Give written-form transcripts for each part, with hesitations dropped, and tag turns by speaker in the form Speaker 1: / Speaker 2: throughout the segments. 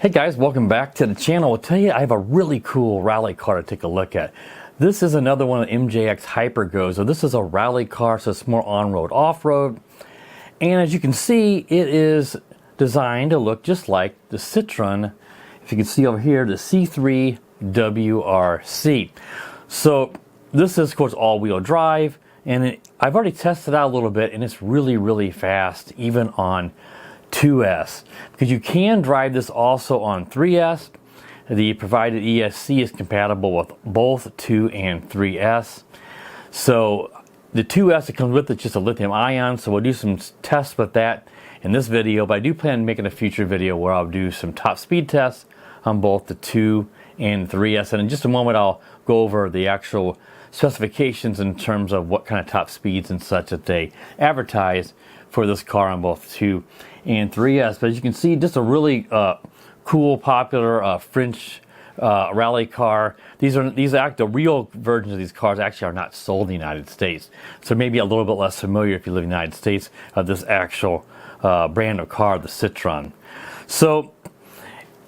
Speaker 1: Hey guys, welcome back to the channel. I'll tell you, I have a really cool rally car to take a look at. This is another one of MJX Hyper Goes. So this is a rally car, so it's more on-road, off-road. And as you can see, it is designed to look just like the Citreon. If you can see over here, the C3 WRC. So this is, of course, all-wheel drive. And I've already tested out a little bit, and it's really, really fast, even on 2S, because you can drive this also on 3S. The provided ESC is compatible with both 2 and 3S. So the 2S that comes with it is just a lithium ion, so we'll do some tests with that in this video, but I do plan on making a future video where I'll do some top speed tests on both the 2 and 3S, and in just a moment I'll go over the actual specifications in terms of what kind of top speeds and such that they advertise for this car on both 2 and 3S. But as you can see, just a really cool, popular French rally car. The real versions of these cars actually are not sold in the United States, so maybe a little bit less familiar if you live in the United States of this actual brand of car, the Citreon. So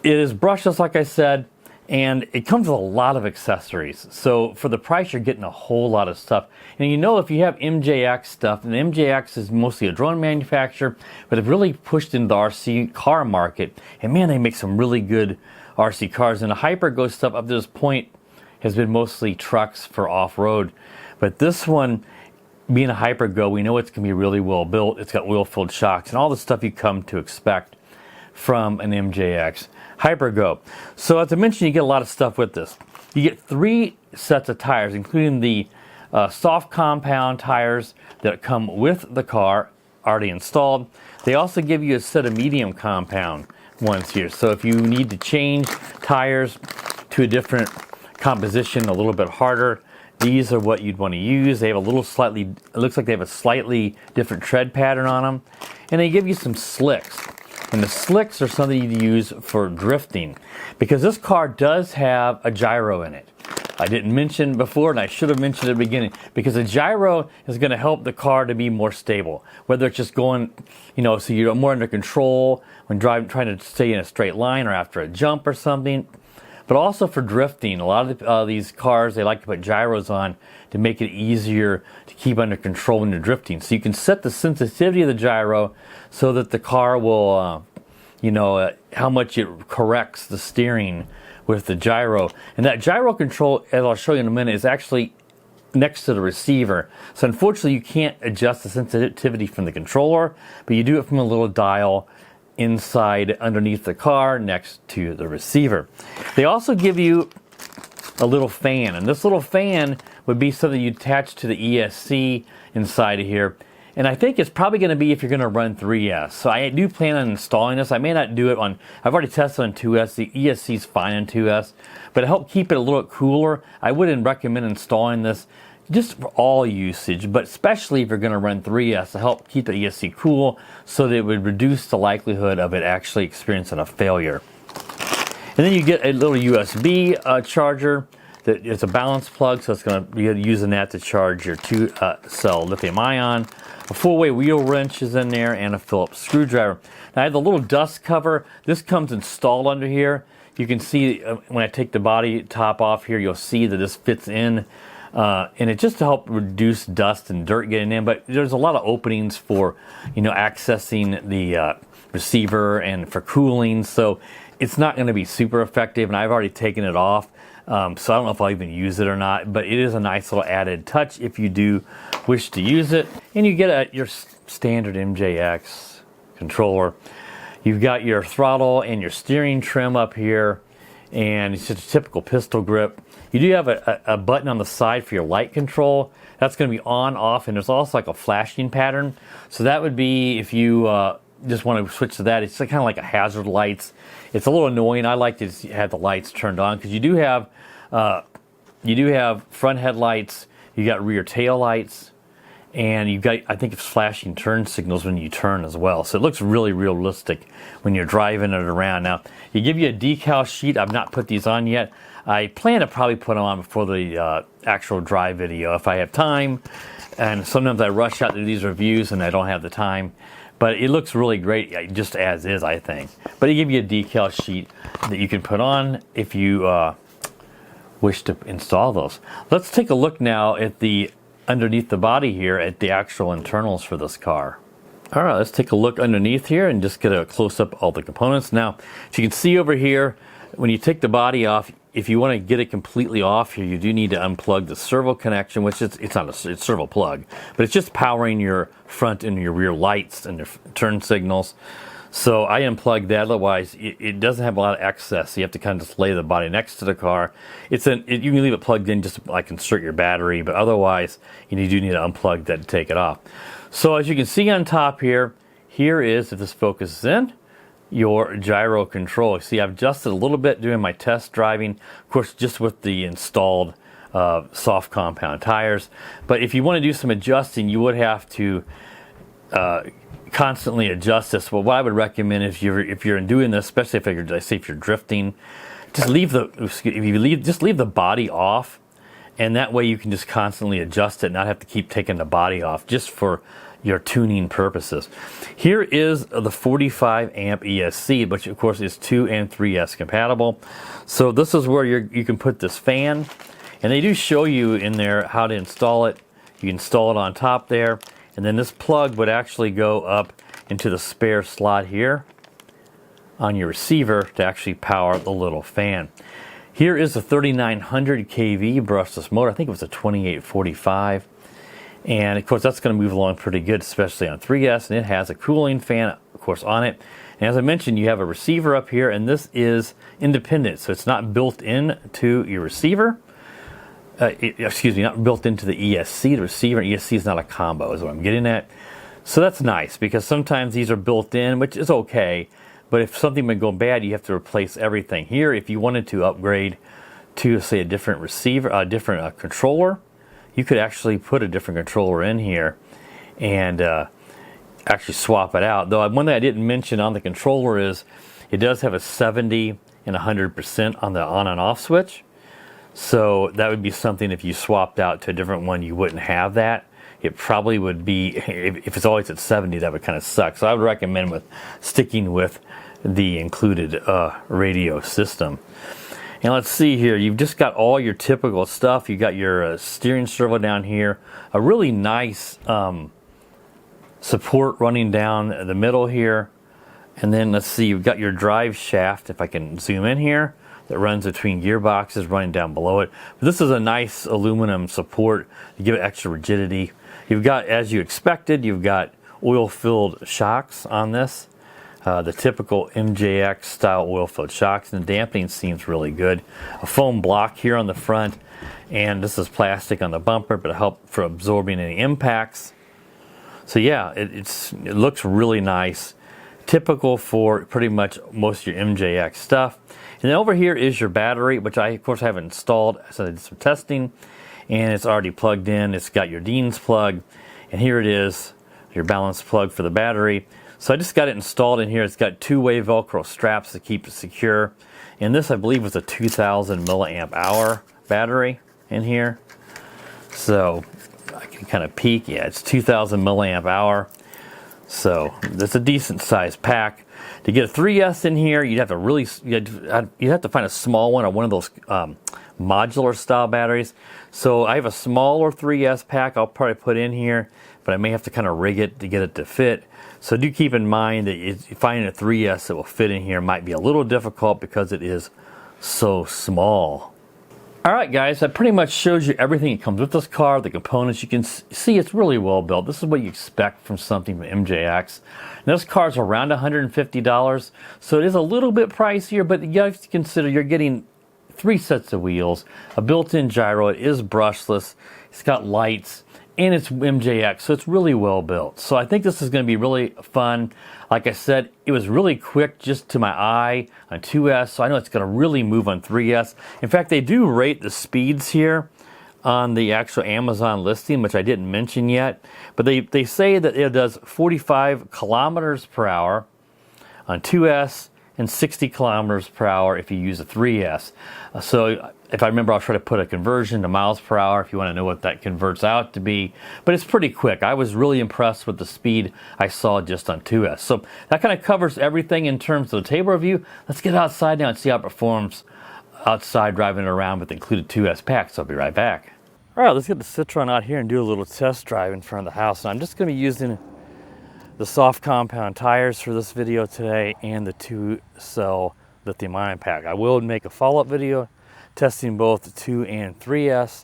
Speaker 1: it is brushless, like I said, and it comes with a lot of accessories. So for the price, you're getting a whole lot of stuff. And you know, if you have MJX stuff, and MJX is mostly a drone manufacturer, but they've really pushed into the RC car market. And man, they make some really good RC cars. And the Hypergo stuff up to this point has been mostly trucks for off-road. But this one, being a Hypergo, we know it's going to be really well built. It's got oil-filled shocks and all the stuff you come to expect from an MJX Hypergo. So as I mentioned, you get a lot of stuff with this. You get 3 sets of tires, including the soft compound tires that come with the car already installed. They also give you a set of medium compound ones here. So if you need to change tires to a different composition, a little bit harder, these are what you'd want to use. They have a little it looks like they have a slightly different tread pattern on them. And they give you some slicks. And the slicks are something you use for drifting, because this car does have a gyro in it. I didn't mention before, and I should have mentioned at the beginning, because a gyro is going to help the car to be more stable. Whether it's just going, so you're more under control when driving, trying to stay in a straight line or after a jump or something. But also for drifting, a lot of these cars, they like to put gyros on to make it easier to keep under control when you're drifting. So you can set the sensitivity of the gyro so that the car will, how much it corrects the steering with the gyro. And that gyro control, as I'll show you in a minute, is actually next to the receiver. So unfortunately, you can't adjust the sensitivity from the controller, but you do it from a little dial inside underneath the car next to the receiver. They also give you a little fan, and this little fan would be something you attach to the ESC inside of here. And I think it's probably going to be if you're going to run 3S. So I do plan on installing this. I may not do it on, I've already tested on 2S. The ESC is fine on 2S, but to help keep it a little cooler, I wouldn't recommend installing this just for all usage, but especially if you're going to run 3S to help keep the ESC cool, so that it would reduce the likelihood of it actually experiencing a failure. And then you get a little USB charger that is a balance plug, so it's going to be using that to charge your 2-cell lithium ion. A 4-way wheel wrench is in there, and a Phillips screwdriver. Now I have the little dust cover. This comes installed under here. You can see when I take the body top off here, you'll see that this fits in. And it's just to help reduce dust and dirt getting in, but there's a lot of openings for, accessing the receiver and for cooling, so it's not going to be super effective, and I've already taken it off, so I don't know if I'll even use it or not, but it is a nice little added touch if you do wish to use it. And you get your standard MJX controller. You've got your throttle and your steering trim up here, and it's just a typical pistol grip. You do have a button on the side for your light control. That's going to be on, off, and there's also like a flashing pattern. So that would be if you just want to switch to that. It's kind of like a hazard lights. It's a little annoying. I like to have the lights turned on, because you do have front headlights, you got rear tail lights, and you've got, I think it's flashing turn signals when you turn as well. So it looks really realistic when you're driving it around. Now, you give you a decal sheet. I've not put these on yet. I plan to probably put them on before the actual drive video if I have time. And sometimes I rush out to do these reviews and I don't have the time. But it looks really great just as is, I think. But they give you a decal sheet that you can put on if you wish to install those. Let's take a look now at the underneath the body here at the actual internals for this car. All right, let's take a look underneath here and just get a close-up of all the components. Now, as you can see over here, when you take the body off, if you want to get it completely off here, you do need to unplug the servo connection, which it's not a servo plug, but it's just powering your front and your rear lights and your turn signals. So I unplugged that, otherwise it doesn't have a lot of excess. So you have to kind of just lay the body next to the car. You can leave it plugged in just like insert your battery, but otherwise you do need to unplug that to take it off. So as you can see on top here is, if this focuses in, your gyro control. See, I've adjusted a little bit doing my test driving, of course, just with the installed soft compound tires. But if you want to do some adjusting, you would have to constantly adjust this. Well, what I would recommend is if you're doing this, especially if you're drifting, just leave the body off, and that way you can just constantly adjust it, not have to keep taking the body off, just for your tuning purposes. Here is the 45 amp ESC, which of course is 2 and 3S compatible. So this is where you can put this fan, and they do show you in there how to install it. You install it on top there, and then this plug would actually go up into the spare slot here on your receiver to actually power the little fan. Here is a 3900 kV brushless motor. I think it was a 2845. And of course that's going to move along pretty good, especially on 3S, and it has a cooling fan, of course, on it. And as I mentioned, you have a receiver up here, and this is independent, so it's not built into your receiver. Not built into the ESC. The receiver and ESC is not a combo, is what I'm getting at. So that's nice, because sometimes these are built in, which is okay, but if something would go bad, you have to replace everything. Here, if you wanted to upgrade to, say, a different receiver, a different controller, you could actually put a different controller in here and actually swap it out. Though one thing I didn't mention on the controller is it does have a 70 and 100% on the on and off switch. So that would be something, if you swapped out to a different one, you wouldn't have that. It probably would be, if it's always at 70, that would kind of suck. So I would recommend sticking with the included radio system. And let's see here, you've just got all your typical stuff. You got your steering servo down here, a really nice support running down the middle here. And then let's see, you've got your drive shaft, if I can zoom in here, that runs between gearboxes running down below it. But this is a nice aluminum support to give it extra rigidity. You've got, as you expected, you've got oil-filled shocks on this. The typical MJX style oil-filled shocks, and the dampening seems really good. A foam block here on the front, and this is plastic on the bumper, but it'll help for absorbing any impacts. So yeah, it looks really nice. Typical for pretty much most of your MJX stuff. And then over here is your battery, which I of course have installed, so I did some testing, and it's already plugged in. It's got your Dean's plug, and here it is, your balance plug for the battery. So I just got it installed in here. It's got two-way Velcro straps to keep it secure. And this, I believe, was a 2000 milliamp hour battery in here. So I can kind of peek. Yeah, it's 2000 milliamp hour. So that's a decent sized pack. To get a 3S in here, you'd have to find a small one or one of those modular style batteries. So I have a smaller 3S pack I'll probably put in here, but I may have to kind of rig it to get it to fit. So do keep in mind that finding a 3S that will fit in here might be a little difficult because it is so small. Alright guys, that pretty much shows you everything that comes with this car, the components. You can see it's really well built. This is what you expect from something from MJX. Now, this car is around $150, so it is a little bit pricier, but you have to consider you're getting 3 sets of wheels, a built-in gyro, it is brushless, it's got lights, and it's MJX, so it's really well built. So I think this is going to be really fun. Like I said, it was really quick just to my eye on 2S, so I know it's going to really move on 3S. In fact, they do rate the speeds here on the actual Amazon listing, which I didn't mention yet. But they say that it does 45 kilometers per hour on 2S and 60 kilometers per hour if you use a 3S. So If I remember, I'll try to put a conversion to miles per hour if you want to know what that converts out to be. But it's pretty quick. I was really impressed with the speed I saw just on 2S. So that kind of covers everything in terms of the table review. Let's get outside now and see how it performs outside driving around with the included 2S pack. So I'll be right back. All right, let's get the Citreon out here and do a little test drive in front of the house. And I'm just going to be using the soft compound tires for this video today and the 2-cell lithium-ion pack. I will make a follow-up video testing both the 2 and 3S,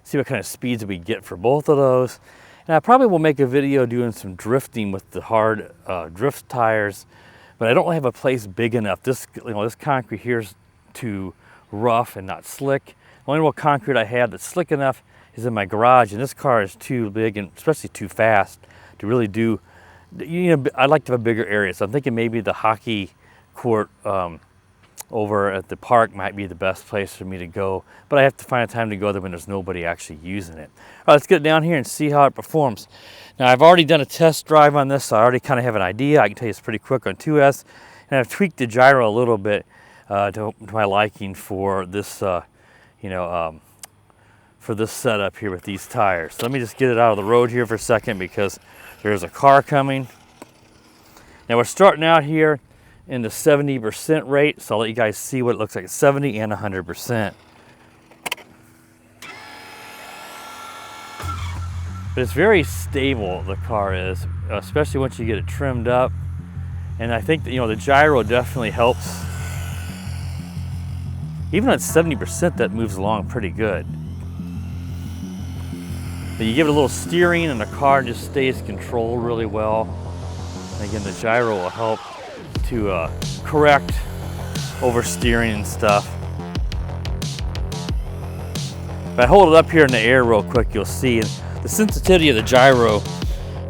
Speaker 1: see what kind of speeds we get for both of those. And I probably will make a video doing some drifting with the hard drift tires, but I don't have a place big enough. This concrete here is too rough and not slick. The only real concrete I have that's slick enough is in my garage, and this car is too big and especially too fast to really do. I'd like to have a bigger area, so I'm thinking maybe the hockey court over at the park might be the best place for me to go, but I have to find a time to go there when there's nobody actually using it. All right, let's get down here and see how it performs. Now, I've already done a test drive on this, so I already kind of have an idea. I can tell you it's pretty quick on 2S, and I've tweaked the gyro a little bit to my liking for this, for this setup here with these tires. So let me just get it out of the road here for a second because there's a car coming. Now, we're starting out here in the 70% rate, so I'll let you guys see what it looks like at 70 and 100%. But it's very stable, the car is, especially once you get it trimmed up. And I think that, the gyro definitely helps. Even at 70%, that moves along pretty good. But you give it a little steering and the car just stays controlled really well. And again, the gyro will help to correct oversteering and stuff. If I hold it up here in the air real quick, you'll see the sensitivity of the gyro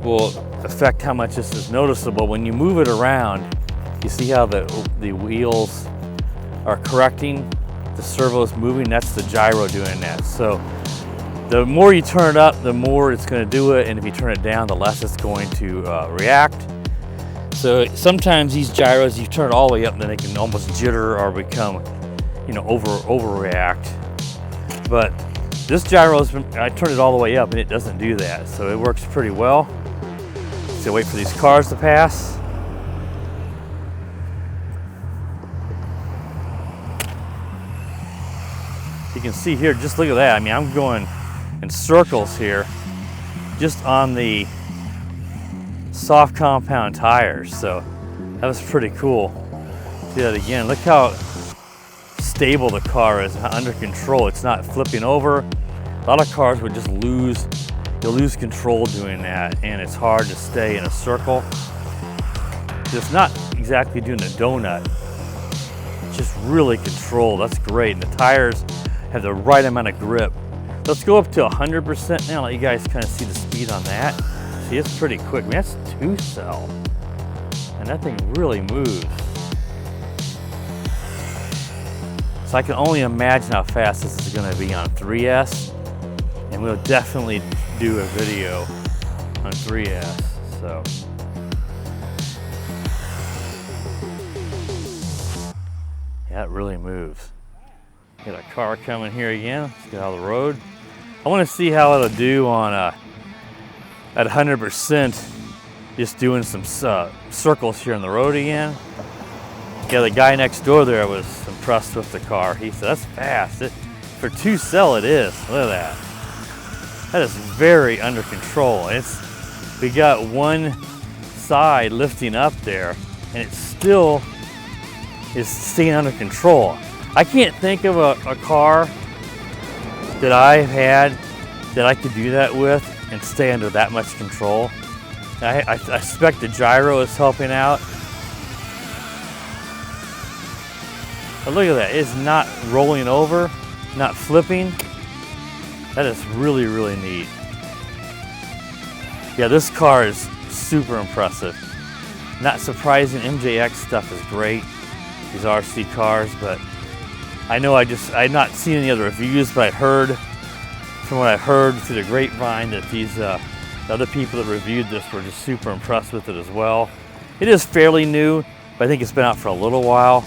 Speaker 1: will affect how much this is noticeable. When you move it around, you see how the wheels are correcting, the servo's moving. That's the gyro doing that. So the more you turn it up, the more it's going to do it, and if you turn it down, the less it's going to react. So sometimes these gyros, you turn it all the way up and then they can almost jitter or become, overreact. But this gyro, I turned it all the way up and it doesn't do that. So it works pretty well. So wait for these cars to pass. You can see here, just look at that. I mean, I'm going in circles here just on the soft compound tires, so that was pretty cool. See that again. Look how stable the car is, under control. It's not flipping over. A lot of cars would just you'll lose control doing that, and it's hard to stay in a circle. It's not exactly doing a donut. It's just really controlled. That's great. And the tires have the right amount of grip. Let's go up to 100% now. Let you guys kind of see the speed on that. See, it's pretty quick. I mean, that's 2-cell, and that thing really moves. So I can only imagine how fast this is going to be on 3S, and we'll definitely do a video on 3S. So yeah, it really moves. Got a car coming here again. Let's get out of the road. I want to see how it'll do on at 100%, just doing some circles here on the road again. Yeah, the guy next door there was impressed with the car. He said, that's fast. For 2-cell it is. Look at that. That is very under control. We got one side lifting up there, and it still is staying under control. I can't think of a car that I've had that I could do that with and stay under that much control. I suspect the gyro is helping out. But look at that, it's not rolling over, not flipping. That is really, really neat. Yeah, this car is super impressive. Not surprising, MJX stuff is great, these RC cars, but I know I'd not seen any other reviews, but from what I heard through the grapevine, that these the other people that reviewed this were just super impressed with it as well. It is fairly new, but I think it's been out for a little while.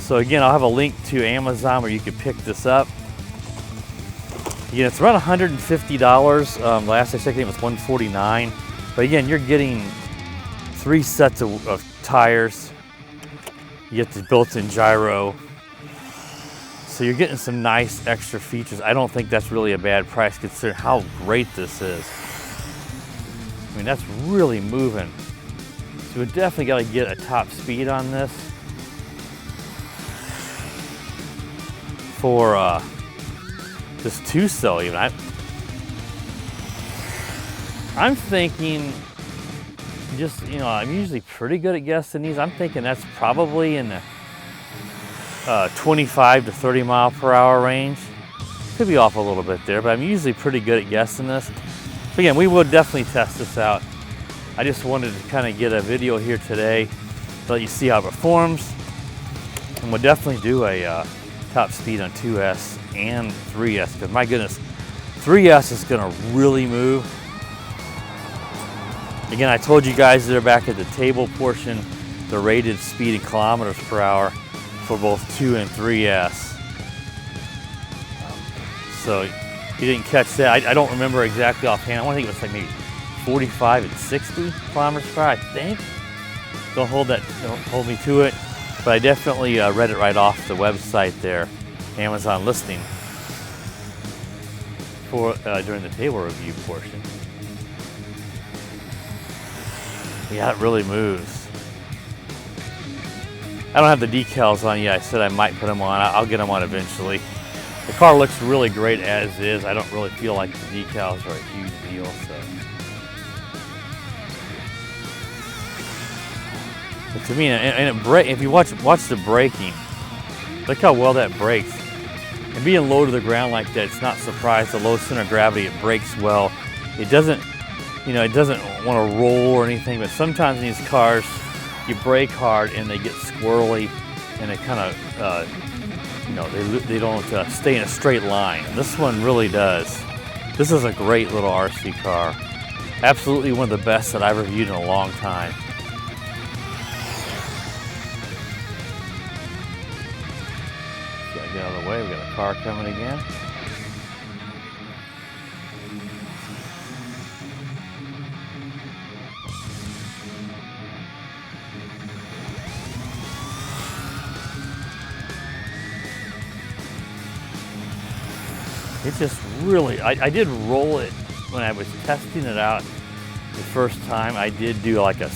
Speaker 1: So again, I'll have a link to Amazon where you can pick this up. Again, it's around $150. Last I checked, it was $149. But again, you're getting 3 sets of tires. You get the built-in gyro. So you're getting some nice extra features. I don't think that's really a bad price considering how great this is. I mean, that's really moving. So we definitely got to get a top speed on this for this 2-cell even. I'm thinking just, you know, I'm usually pretty good at guessing these. I'm thinking that's probably in the 25 to 30 mile per hour range. Could be off a little bit there, but I'm usually pretty good at guessing this. But again, we will definitely test this out. I just wanted to kind of get a video here today to let you see how it performs. And we'll definitely do a top speed on 2S and 3S, because my goodness, 3S is gonna really move. Again, I told you guys there back at the table portion, the rated speed in kilometers per hour for both 2 and 3S. So you didn't catch that. I don't remember exactly offhand. I want to think it was like maybe 45 and 60 kilometers per hour, I think. Don't hold me to it. But I definitely read it right off the website there, Amazon listing, for during the table review portion. Yeah, it really moves. I don't have the decals on yet. I said I might put them on. I'll get them on eventually. The car looks really great as is. I don't really feel like the decals are a huge deal. So. But to me, and it if you watch the braking, look how well that brakes. And being low to the ground like that, it's not surprised. The low center of gravity, it brakes well. It doesn't, you know, it doesn't want to roll or anything. But sometimes in these cars, you brake hard and they get squirrely, and they kind of, you know, they don't stay in a straight line. And this one really does. This is a great little RC car. Absolutely one of the best that I've reviewed in a long time. Gotta get out of the way. We got a car coming again. It just really, I did roll it when I was testing it out the first time. I did do like a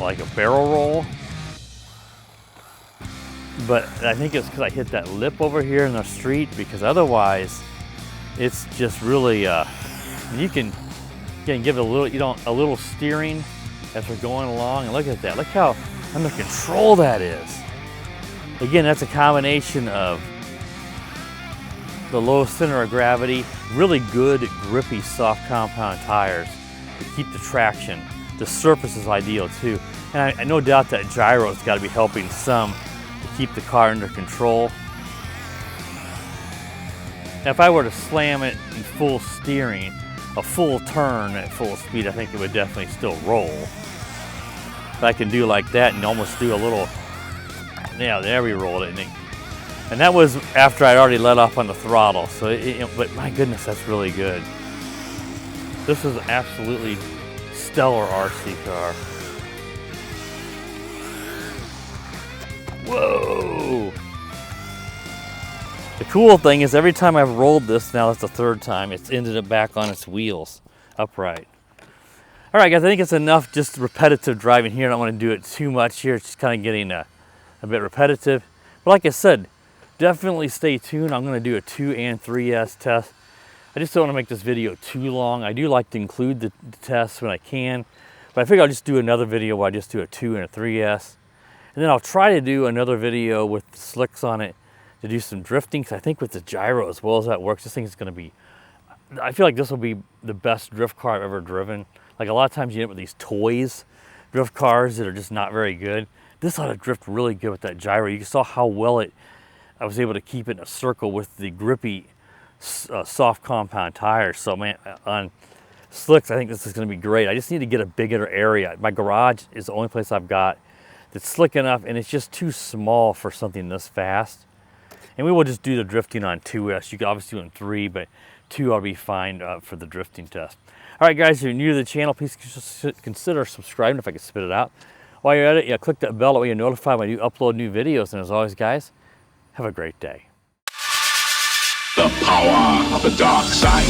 Speaker 1: like a barrel roll. But I think it's because I hit that lip over here in the street, because otherwise it's just really, you can give it a little, a little steering as we're going along. And look at that, look how under control that is. Again, that's a combination of the low center of gravity, really good grippy soft compound tires to keep the traction. The surface is ideal too. And I no doubt that gyro's got to be helping some to keep the car under control. Now if I were to slam it in full steering, a full turn at full speed, I think it would definitely still roll. But I can do like that and almost do a little, yeah, there we rolled it. And that was after I'd already let off on the throttle. So, but my goodness, that's really good. This is an absolutely stellar RC car. Whoa! The cool thing is every time I've rolled this, now that's the third time, it's ended up back on its wheels, upright. All right, guys, I think it's enough just repetitive driving here. I don't want to do it too much here. It's just kind of getting a bit repetitive. But like I said, definitely stay tuned. I'm going to do a 2 and 3S test. I just don't want to make this video too long. I do like to include the tests when I can, but I figure I'll just do another video where I just do a 2 and a 3S. And then I'll try to do another video with the slicks on it to do some drifting, because I think with the gyro, as well as that works, this thing is going to be, I feel like this will be the best drift car I've ever driven. Like a lot of times you end up with these toys drift cars that are just not very good. This ought to drift really good with that gyro. You saw how well I was able to keep it in a circle with the grippy soft compound tires. So man, on slicks, I think this is going to be great. I just need to get a bigger area. My garage is the only place I've got that's slick enough, and it's just too small for something this fast. And we will just do the drifting on 2S. You can obviously do it in 3, but 2 ought to be fine for the drifting test. All right, guys, if you're new to the channel, please consider subscribing if I can spit it out. While you're at it, click that bell, that way you're notified when I do upload new videos. And as always, guys, have a great day.
Speaker 2: The power of the dark side.